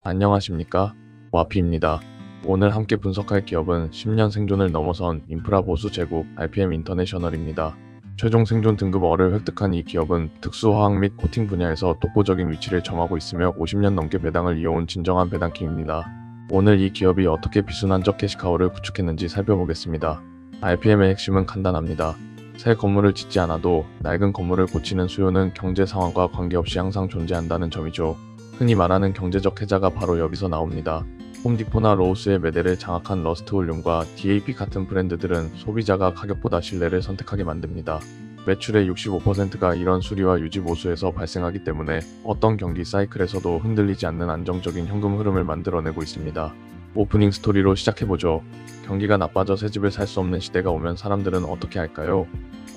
안녕하십니까? 와피입니다. 오늘 함께 분석할 기업은 10년 생존을 넘어선 인프라 보수 제국 RPM 인터내셔널입니다. 최종 생존 등급 어를 획득한 이 기업은 특수화학 및 코팅 분야에서 독보적인 위치를 점하고 있으며 50년 넘게 배당을 이어온 진정한 배당킹입니다. 오늘 이 기업이 어떻게 비순환적 캐시카우를 구축했는지 살펴보겠습니다. RPM의 핵심은 간단합니다. 새 건물을 짓지 않아도 낡은 건물을 고치는 수요는 경제 상황과 관계없이 항상 존재한다는 점이죠. 흔히 말하는 경제적 해자가 바로 여기서 나옵니다. 홈디포나 로우스의 매대를 장악한 러스트올륨과 DAP 같은 브랜드들은 소비자가 가격보다 신뢰를 선택하게 만듭니다. 매출의 65%가 이런 수리와 유지 보수에서 발생하기 때문에 어떤 경기 사이클에서도 흔들리지 않는 안정적인 현금 흐름을 만들어내고 있습니다. 오프닝 스토리로 시작해보죠. 경기가 나빠져 새 집을 살 수 없는 시대가 오면 사람들은 어떻게 할까요?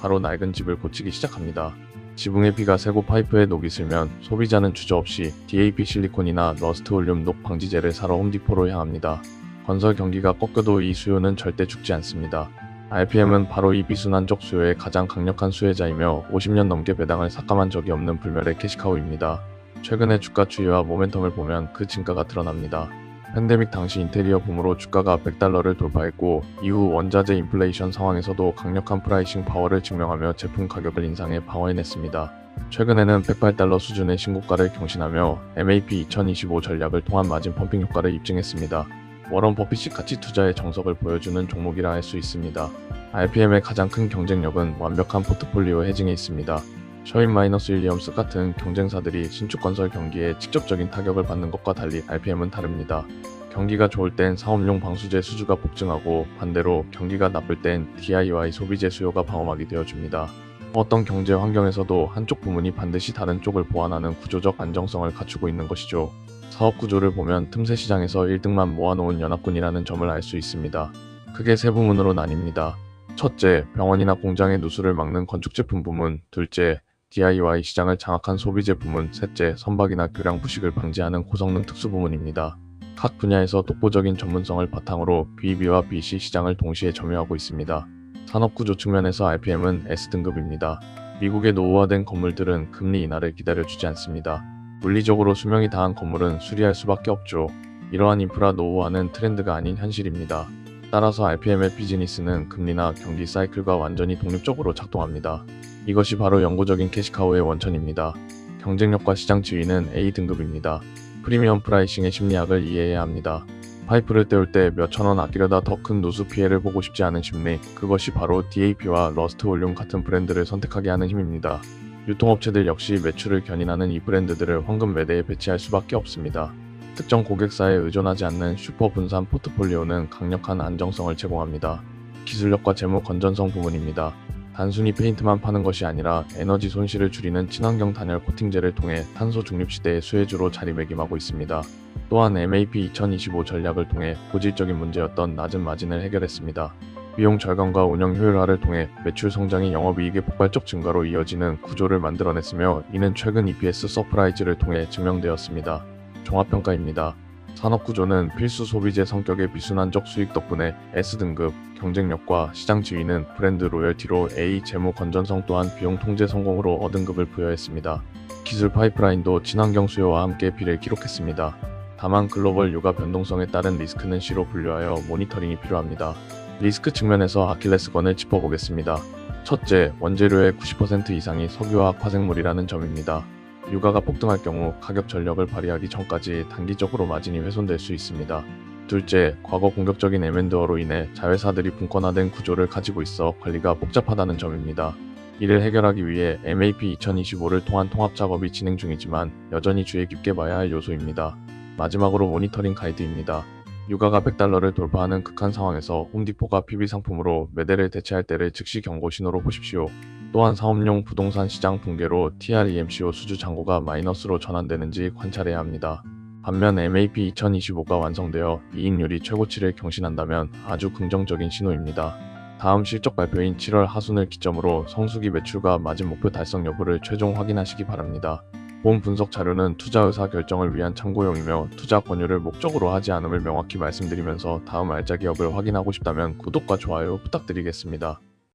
바로 낡은 집을 고치기 시작합니다. 지붕에 비가 새고 파이프에 녹이 슬면 소비자는 주저없이 DAP 실리콘이나 러스트올륨 녹 방지제를 사러 홈디포로 향합니다. 건설 경기가 꺾여도 이 수요는 절대 죽지 않습니다. RPM은 바로 이 비순환적 수요의 가장 강력한 수혜자이며 50년 넘게 배당을 삭감한 적이 없는 불멸의 캐시카우입니다. 최근의 주가 추이와 모멘텀을 보면 그 진가가 드러납니다. 팬데믹 당시 인테리어 붐으로 주가가 $100를 돌파했고 이후 원자재 인플레이션 상황에서도 강력한 프라이싱 파워를 증명하며 제품 가격을 인상해 방어해냈습니다. 최근에는 $108 수준의 신고가를 경신하며 MAP 2025 전략을 통한 마진 펌핑 효과를 입증했습니다. 워런 버핏이 가치 투자의 정석을 보여주는 종목이라 할 수 있습니다. RPM의 가장 큰 경쟁력은 완벽한 포트폴리오 해징에 있습니다. 셔인-윌리엄스 같은 경쟁사들이 신축 건설 경기에 직접적인 타격을 받는 것과 달리 RPM은 다릅니다. 경기가 좋을 땐 사업용 방수제 수주가 폭증하고 반대로 경기가 나쁠 땐 DIY 소비재 수요가 방어막이 되어줍니다. 어떤 경제 환경에서도 한쪽 부문이 반드시 다른 쪽을 보완하는 구조적 안정성을 갖추고 있는 것이죠. 사업 구조를 보면 틈새 시장에서 1등만 모아놓은 연합군이라는 점을 알 수 있습니다. 크게 세 부문으로 나뉩니다. 첫째, 병원이나 공장의 누수를 막는 건축제품 부문. 둘째, DIY 시장을 장악한 소비재 부문. 셋째, 선박이나 교량 부식을 방지하는 고성능 특수 부문입니다. 각 분야에서 독보적인 전문성을 바탕으로 B, B C 시장을 동시에 점유하고 있습니다. 산업구조 측면에서 RPM은 S등급입니다. 미국의 노후화된 건물들은 금리 인하를 기다려주지 않습니다. 물리적으로 수명이 다한 건물은 수리할 수밖에 없죠. 이러한 인프라 노후화는 트렌드가 아닌 현실입니다. 따라서 RPM의 비즈니스는 금리나 경기 사이클과 완전히 독립적으로 작동합니다. 이것이 바로 영구적인 캐시카우의 원천입니다. 경쟁력과 시장 지위는 A등급입니다. 프리미엄 프라이싱의 심리학을 이해해야 합니다. 파이프를 때울 때 몇천 원 아끼려다 더 큰 누수 피해를 보고 싶지 않은 심리, 그것이 바로 DAP와 러스트올륨 같은 브랜드를 선택하게 하는 힘입니다. 유통업체들 역시 매출을 견인하는 이 브랜드들을 황금 매대에 배치할 수밖에 없습니다. 특정 고객사에 의존하지 않는 슈퍼 분산 포트폴리오는 강력한 안정성을 제공합니다. 기술력과 재무 건전성 부문입니다. 단순히 페인트만 파는 것이 아니라 에너지 손실을 줄이는 친환경 단열 코팅제를 통해 탄소 중립 시대의 수혜주로 자리매김하고 있습니다. 또한 MAP 2025 전략을 통해 본질적인 문제였던 낮은 마진을 해결했습니다. 비용 절감과 운영 효율화를 통해 매출 성장이 영업이익의 폭발적 증가로 이어지는 구조를 만들어냈으며 이는 최근 EPS 서프라이즈를 통해 증명되었습니다. 종합평가입니다. 산업구조는 필수 소비재 성격의 비순환적 수익 덕분에 S등급, 경쟁력과 시장 지위는 브랜드 로열티로 A, 재무 건전성 또한 비용 통제 성공으로 어등급을 부여했습니다. 기술 파이프라인도 친환경 수요와 함께 B를 기록했습니다. 다만 글로벌 유가 변동성에 따른 리스크는 C로 분류하여 모니터링이 필요합니다. 리스크 측면에서 아킬레스건을 짚어보겠습니다. 첫째, 원재료의 90% 이상이 석유화학 화생물이라는 점입니다. 유가가 폭등할 경우 가격 전력을 발휘하기 전까지 단기적으로 마진이 훼손될 수 있습니다. 둘째, 과거 공격적인 M&A로 인해 자회사들이 분권화된 구조를 가지고 있어 관리가 복잡하다는 점입니다. 이를 해결하기 위해 MAP 2025를 통한 통합 작업이 진행 중이지만 여전히 주의 깊게 봐야 할 요소입니다. 마지막으로 모니터링 가이드입니다. 유가가 $100를 돌파하는 극한 상황에서 홈디포가 PB 상품으로 매대를 대체할 때를 즉시 경고 신호로 보십시오. 또한 사업용 부동산 시장 붕괴로 TREMCO 수주 잔고가 마이너스로 전환되는지 관찰해야 합니다. 반면 MAP 2025가 완성되어 이익률이 최고치를 경신한다면 아주 긍정적인 신호입니다. 다음 실적 발표인 7월 하순을 기점으로 성수기 매출과 마진 목표 달성 여부를 최종 확인하시기 바랍니다. 본 분석 자료는 투자 의사 결정을 위한 참고용이며 투자 권유를 목적으로 하지 않음을 명확히 말씀드리면서 다음 알짜 기업을 확인하고 싶다면 구독과 좋아요 부탁드리겠습니다.